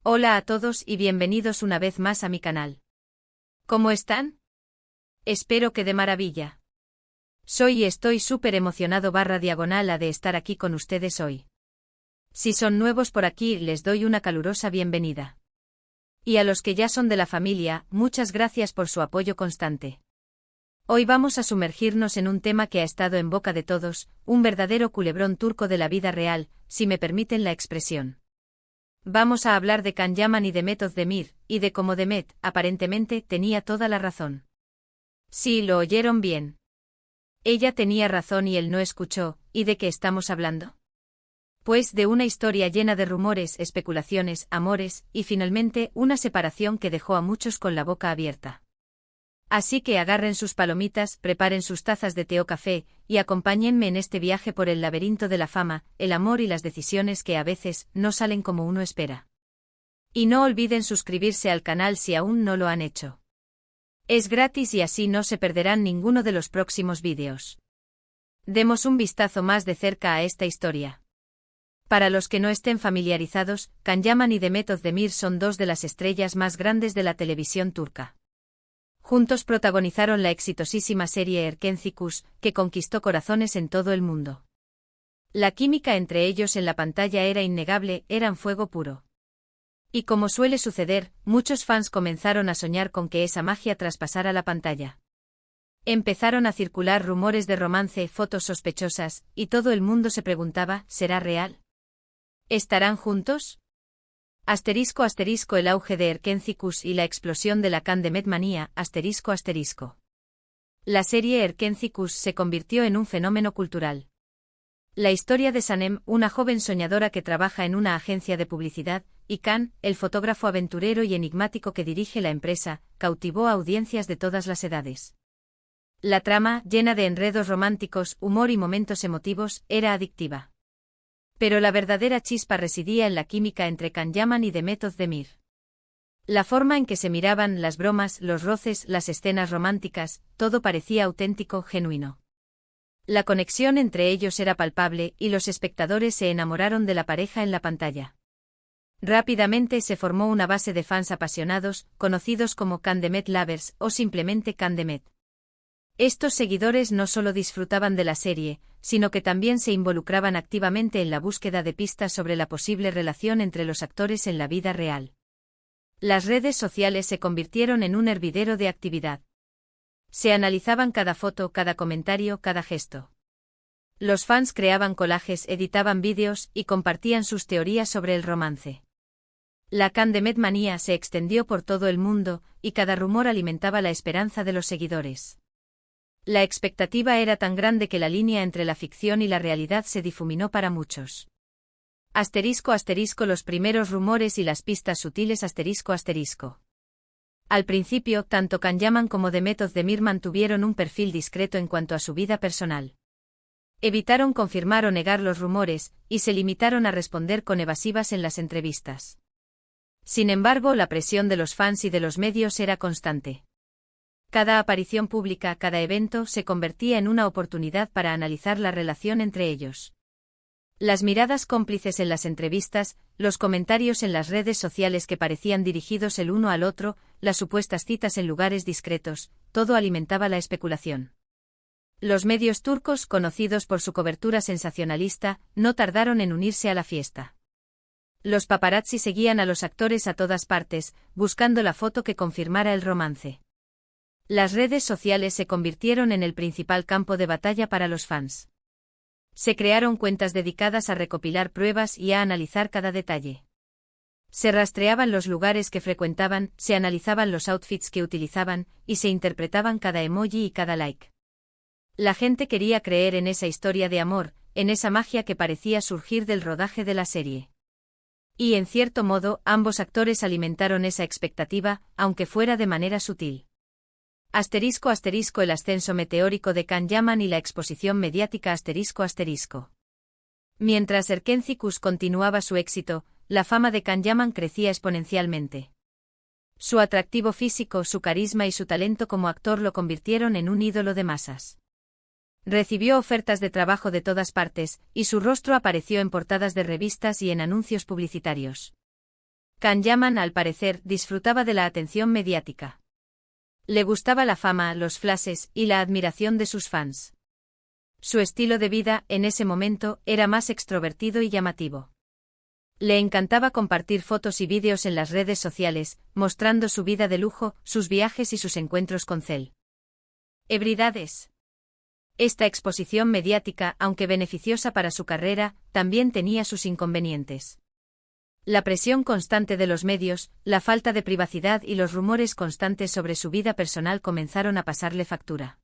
Hola a todos y bienvenidos una vez más a mi canal. ¿Cómo están? Espero que de maravilla. Soy y estoy súper emocionado /diagonal de estar aquí con ustedes hoy. Si son nuevos por aquí, les doy una calurosa bienvenida. Y a los que ya son de la familia, muchas gracias por su apoyo constante. Hoy vamos a sumergirnos en un tema que ha estado en boca de todos, un verdadero culebrón turco de la vida real, si me permiten la expresión. Vamos a hablar de Can Yaman y Demet Özdemir, y de cómo Demet, aparentemente, tenía toda la razón. Sí, lo oyeron bien. Ella tenía razón y él no escuchó. ¿Y de qué estamos hablando? Pues de una historia llena de rumores, especulaciones, amores, y finalmente, una separación que dejó a muchos con la boca abierta. Así que agarren sus palomitas, preparen sus tazas de té o café, y acompáñenme en este viaje por el laberinto de la fama, el amor y las decisiones que a veces no salen como uno espera. Y no olviden suscribirse al canal si aún no lo han hecho. Es gratis y así no se perderán ninguno de los próximos vídeos. Demos un vistazo más de cerca a esta historia. Para los que no estén familiarizados, Can Yaman y Demet Özdemir son dos de las estrellas más grandes de la televisión turca. Juntos protagonizaron la exitosísima serie Erkenci, que conquistó corazones en todo el mundo. La química entre ellos en la pantalla era innegable, eran fuego puro. Y como suele suceder, muchos fans comenzaron a soñar con que esa magia traspasara la pantalla. Empezaron a circular rumores de romance, fotos sospechosas, y todo el mundo se preguntaba, ¿será real? ¿Estarán juntos? *** El auge de Erkenci y la explosión de la Can Demet manía, ***. La serie Erkenci se convirtió en un fenómeno cultural. La historia de Sanem, una joven soñadora que trabaja en una agencia de publicidad, y Can, el fotógrafo aventurero y enigmático que dirige la empresa, cautivó a audiencias de todas las edades. La trama, llena de enredos románticos, humor y momentos emotivos, era adictiva. Pero la verdadera chispa residía en la química entre Can Yaman y Demet Özdemir. La forma en que se miraban, las bromas, los roces, las escenas románticas, todo parecía auténtico, genuino. La conexión entre ellos era palpable y los espectadores se enamoraron de la pareja en la pantalla. Rápidamente se formó una base de fans apasionados, conocidos como Can Demet Lovers o simplemente Can Demet. Estos seguidores no solo disfrutaban de la serie, sino que también se involucraban activamente en la búsqueda de pistas sobre la posible relación entre los actores en la vida real. Las redes sociales se convirtieron en un hervidero de actividad. Se analizaban cada foto, cada comentario, cada gesto. Los fans creaban collages, editaban vídeos y compartían sus teorías sobre el romance. La Can Demet manía se extendió por todo el mundo, y cada rumor alimentaba la esperanza de los seguidores. La expectativa era tan grande que la línea entre la ficción y la realidad se difuminó para muchos. *** Los primeros rumores y las pistas sutiles ***. Al principio, tanto Can Yaman como Demet Özdemir mantuvieron un perfil discreto en cuanto a su vida personal. Evitaron confirmar o negar los rumores, y se limitaron a responder con evasivas en las entrevistas. Sin embargo, la presión de los fans y de los medios era constante. Cada aparición pública, cada evento, se convertía en una oportunidad para analizar la relación entre ellos. Las miradas cómplices en las entrevistas, los comentarios en las redes sociales que parecían dirigidos el uno al otro, las supuestas citas en lugares discretos, todo alimentaba la especulación. Los medios turcos, conocidos por su cobertura sensacionalista, no tardaron en unirse a la fiesta. Los paparazzi seguían a los actores a todas partes, buscando la foto que confirmara el romance. Las redes sociales se convirtieron en el principal campo de batalla para los fans. Se crearon cuentas dedicadas a recopilar pruebas y a analizar cada detalle. Se rastreaban los lugares que frecuentaban, se analizaban los outfits que utilizaban, y se interpretaban cada emoji y cada like. La gente quería creer en esa historia de amor, en esa magia que parecía surgir del rodaje de la serie. Y en cierto modo, ambos actores alimentaron esa expectativa, aunque fuera de manera sutil. *** El ascenso meteórico de Can Yaman y la exposición mediática ***. Mientras Erkenci continuaba su éxito, la fama de Can Yaman crecía exponencialmente. Su atractivo físico, su carisma y su talento como actor lo convirtieron en un ídolo de masas. Recibió ofertas de trabajo de todas partes, y su rostro apareció en portadas de revistas y en anuncios publicitarios. Can Yaman, al parecer, disfrutaba de la atención mediática. Le gustaba la fama, los flashes y la admiración de sus fans. Su estilo de vida, en ese momento, era más extrovertido y llamativo. Le encantaba compartir fotos y vídeos en las redes sociales, mostrando su vida de lujo, sus viajes y sus encuentros con celebridades. Esta exposición mediática, aunque beneficiosa para su carrera, también tenía sus inconvenientes. La presión constante de los medios, la falta de privacidad y los rumores constantes sobre su vida personal comenzaron a pasarle factura.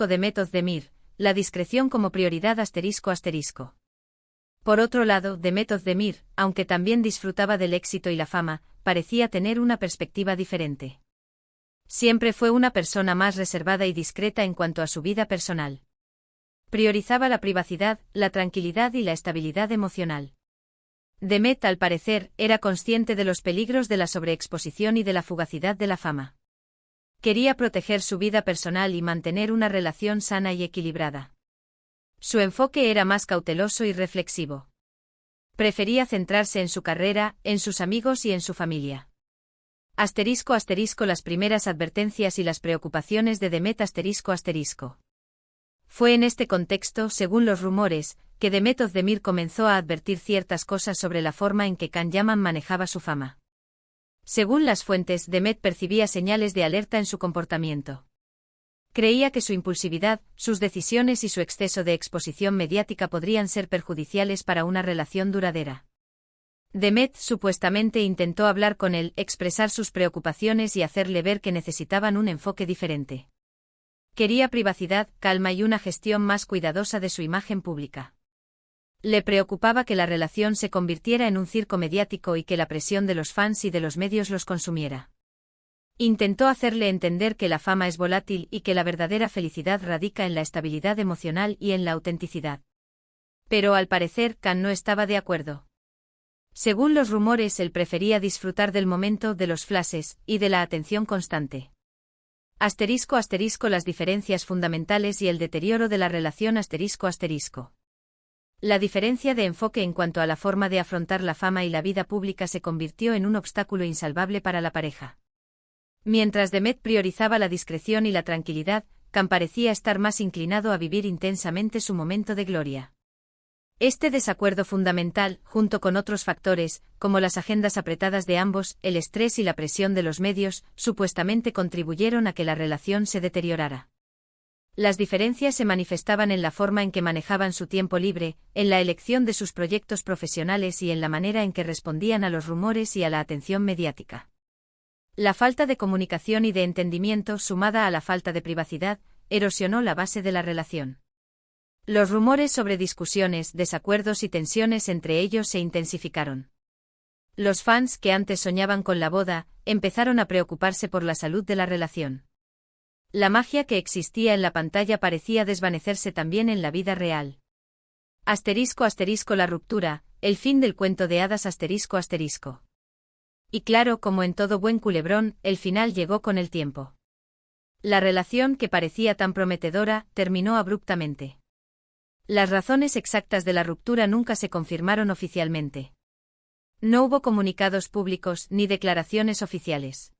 Demet Özdemir, la discreción como prioridad. Por otro lado, Demet Özdemir, aunque también disfrutaba del éxito y la fama, parecía tener una perspectiva diferente. Siempre fue una persona más reservada y discreta en cuanto a su vida personal. Priorizaba la privacidad, la tranquilidad y la estabilidad emocional. Demet, al parecer, era consciente de los peligros de la sobreexposición y de la fugacidad de la fama. Quería proteger su vida personal y mantener una relación sana y equilibrada. Su enfoque era más cauteloso y reflexivo. Prefería centrarse en su carrera, en sus amigos y en su familia. Las primeras advertencias y las preocupaciones de Demet. Fue en este contexto, según los rumores, que Demet Özdemir comenzó a advertir ciertas cosas sobre la forma en que Can Yaman manejaba su fama. Según las fuentes, Demet percibía señales de alerta en su comportamiento. Creía que su impulsividad, sus decisiones y su exceso de exposición mediática podrían ser perjudiciales para una relación duradera. Demet supuestamente intentó hablar con él, expresar sus preocupaciones y hacerle ver que necesitaban un enfoque diferente. Quería privacidad, calma y una gestión más cuidadosa de su imagen pública. Le preocupaba que la relación se convirtiera en un circo mediático y que la presión de los fans y de los medios los consumiera. Intentó hacerle entender que la fama es volátil y que la verdadera felicidad radica en la estabilidad emocional y en la autenticidad. Pero al parecer, Can no estaba de acuerdo. Según los rumores, él prefería disfrutar del momento, de los flashes y de la atención constante. Las diferencias fundamentales y el deterioro de la relación. La diferencia de enfoque en cuanto a la forma de afrontar la fama y la vida pública se convirtió en un obstáculo insalvable para la pareja. Mientras Demet priorizaba la discreción y la tranquilidad, Can parecía estar más inclinado a vivir intensamente su momento de gloria. Este desacuerdo fundamental, junto con otros factores, como las agendas apretadas de ambos, el estrés y la presión de los medios, supuestamente contribuyeron a que la relación se deteriorara. Las diferencias se manifestaban en la forma en que manejaban su tiempo libre, en la elección de sus proyectos profesionales y en la manera en que respondían a los rumores y a la atención mediática. La falta de comunicación y de entendimiento, sumada a la falta de privacidad, erosionó la base de la relación. Los rumores sobre discusiones, desacuerdos y tensiones entre ellos se intensificaron. Los fans, que antes soñaban con la boda, empezaron a preocuparse por la salud de la relación. La magia que existía en la pantalla parecía desvanecerse también en la vida real. La ruptura, el fin del cuento de hadas. Y claro, como en todo buen culebrón, el final llegó con el tiempo. La relación, que parecía tan prometedora, terminó abruptamente. Las razones exactas de la ruptura nunca se confirmaron oficialmente. No hubo comunicados públicos ni declaraciones oficiales.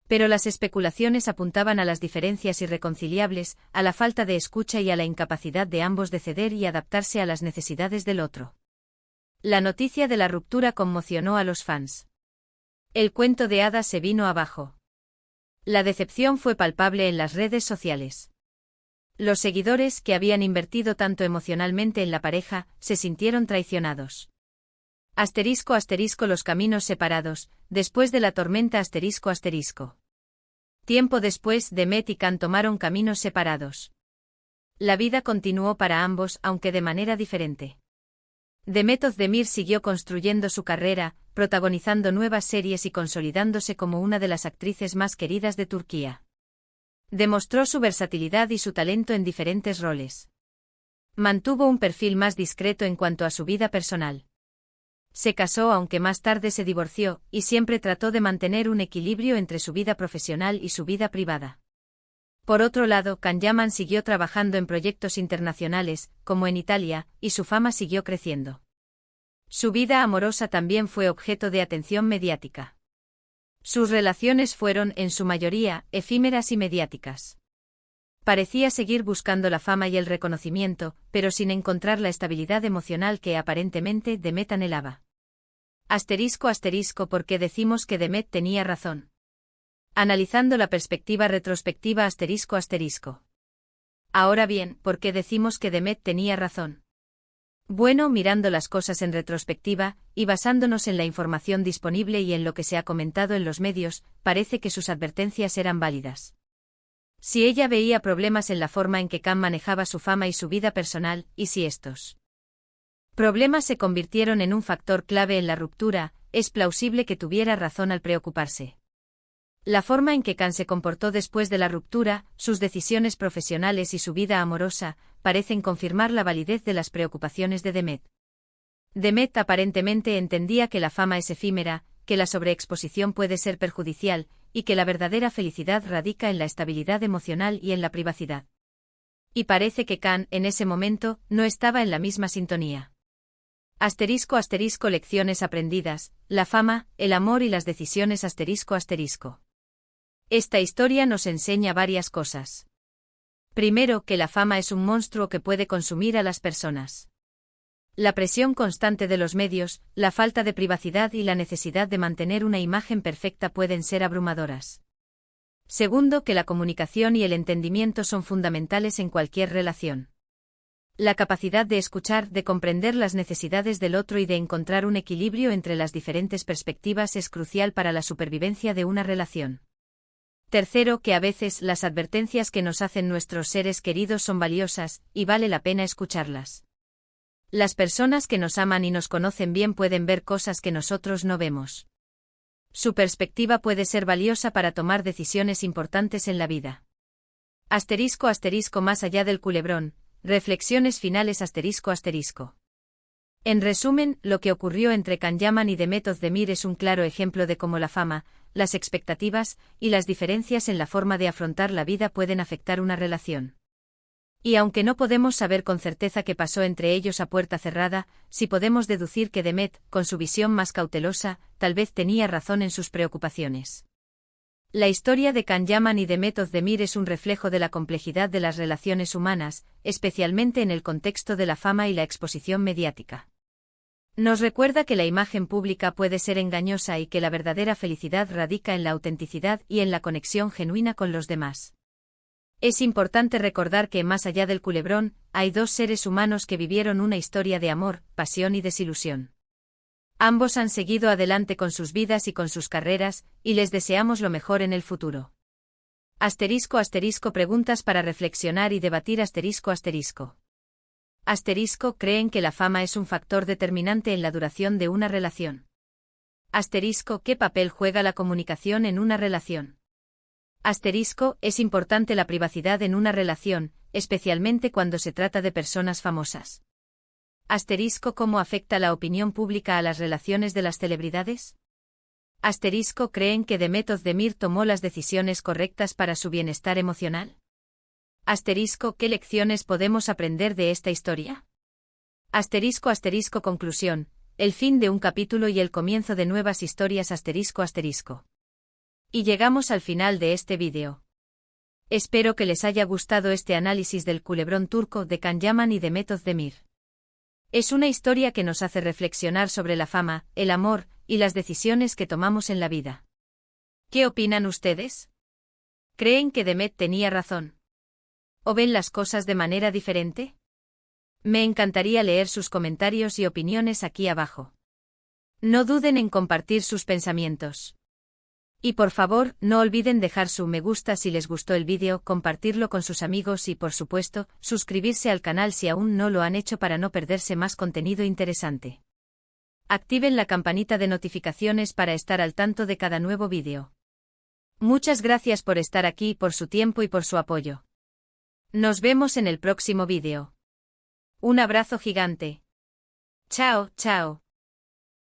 Pero las especulaciones apuntaban a las diferencias irreconciliables, a la falta de escucha y a la incapacidad de ambos de ceder y adaptarse a las necesidades del otro. La noticia de la ruptura conmocionó a los fans. El cuento de hadas se vino abajo. La decepción fue palpable en las redes sociales. Los seguidores, que habían invertido tanto emocionalmente en la pareja, se sintieron traicionados. Los caminos separados, después de la tormenta. Tiempo después, Demet y Can tomaron caminos separados. La vida continuó para ambos, aunque de manera diferente. Demet Özdemir siguió construyendo su carrera, protagonizando nuevas series y consolidándose como una de las actrices más queridas de Turquía. Demostró su versatilidad y su talento en diferentes roles. Mantuvo un perfil más discreto en cuanto a su vida personal. Se casó, aunque más tarde se divorció, y siempre trató de mantener un equilibrio entre su vida profesional y su vida privada. Por otro lado, Can Yaman siguió trabajando en proyectos internacionales, como en Italia, y su fama siguió creciendo. Su vida amorosa también fue objeto de atención mediática. Sus relaciones fueron, en su mayoría, efímeras y mediáticas. Parecía seguir buscando la fama y el reconocimiento, pero sin encontrar la estabilidad emocional que aparentemente Demet anhelaba. ***, ¿por qué decimos que Demet tenía razón? Analizando la perspectiva retrospectiva ***. Ahora bien, ¿por qué decimos que Demet tenía razón? Bueno, mirando las cosas en retrospectiva, y basándonos en la información disponible y en lo que se ha comentado en los medios, parece que sus advertencias eran válidas. Si ella veía problemas en la forma en que Can manejaba su fama y su vida personal, y si estos problemas se convirtieron en un factor clave en la ruptura, es plausible que tuviera razón al preocuparse. La forma en que Can se comportó después de la ruptura, sus decisiones profesionales y su vida amorosa, parecen confirmar la validez de las preocupaciones de Demet. Demet aparentemente entendía que la fama es efímera, que la sobreexposición puede ser perjudicial, y que la verdadera felicidad radica en la estabilidad emocional y en la privacidad. Y parece que Can, en ese momento, no estaba en la misma sintonía. ***, lecciones aprendidas, la fama, el amor y las decisiones ***. Esta historia nos enseña varias cosas. Primero, que la fama es un monstruo que puede consumir a las personas. La presión constante de los medios, la falta de privacidad y la necesidad de mantener una imagen perfecta pueden ser abrumadoras. Segundo, que la comunicación y el entendimiento son fundamentales en cualquier relación. La capacidad de escuchar, de comprender las necesidades del otro y de encontrar un equilibrio entre las diferentes perspectivas es crucial para la supervivencia de una relación. Tercero, que a veces las advertencias que nos hacen nuestros seres queridos son valiosas, y vale la pena escucharlas. Las personas que nos aman y nos conocen bien pueden ver cosas que nosotros no vemos. Su perspectiva puede ser valiosa para tomar decisiones importantes en la vida. ***, más allá del culebrón, reflexiones finales ***. En resumen, lo que ocurrió entre Can Yaman y Demet Özdemir es un claro ejemplo de cómo la fama, las expectativas, y las diferencias en la forma de afrontar la vida pueden afectar una relación. Y aunque no podemos saber con certeza qué pasó entre ellos a puerta cerrada, sí podemos deducir que Demet, con su visión más cautelosa, tal vez tenía razón en sus preocupaciones. La historia de Can Yaman y Demet Özdemir es un reflejo de la complejidad de las relaciones humanas, especialmente en el contexto de la fama y la exposición mediática. Nos recuerda que la imagen pública puede ser engañosa y que la verdadera felicidad radica en la autenticidad y en la conexión genuina con los demás. Es importante recordar que, más allá del culebrón, hay dos seres humanos que vivieron una historia de amor, pasión y desilusión. Ambos han seguido adelante con sus vidas y con sus carreras, y les deseamos lo mejor en el futuro. ***, preguntas para reflexionar y debatir ***. ¿Creen que la fama es un factor determinante en la duración de una relación? ¿Qué papel juega la comunicación en una relación? ¿Es importante la privacidad en una relación, especialmente cuando se trata de personas famosas? ¿Cómo afecta la opinión pública a las relaciones de las celebridades? ¿Creen que Demet Özdemir tomó las decisiones correctas para su bienestar emocional? ¿Qué lecciones podemos aprender de esta historia? Conclusión, el fin de un capítulo y el comienzo de nuevas historias ***. Y llegamos al final de este vídeo. Espero que les haya gustado este análisis del culebrón turco de Can Yaman y Demet Özdemir. Es una historia que nos hace reflexionar sobre la fama, el amor, y las decisiones que tomamos en la vida. ¿Qué opinan ustedes? ¿Creen que Demet tenía razón? ¿O ven las cosas de manera diferente? Me encantaría leer sus comentarios y opiniones aquí abajo. No duden en compartir sus pensamientos. Y por favor, no olviden dejar su me gusta si les gustó el vídeo, compartirlo con sus amigos y por supuesto, suscribirse al canal si aún no lo han hecho para no perderse más contenido interesante. Activen la campanita de notificaciones para estar al tanto de cada nuevo vídeo. Muchas gracias por estar aquí, por su tiempo y por su apoyo. Nos vemos en el próximo vídeo. Un abrazo gigante. Chao, chao.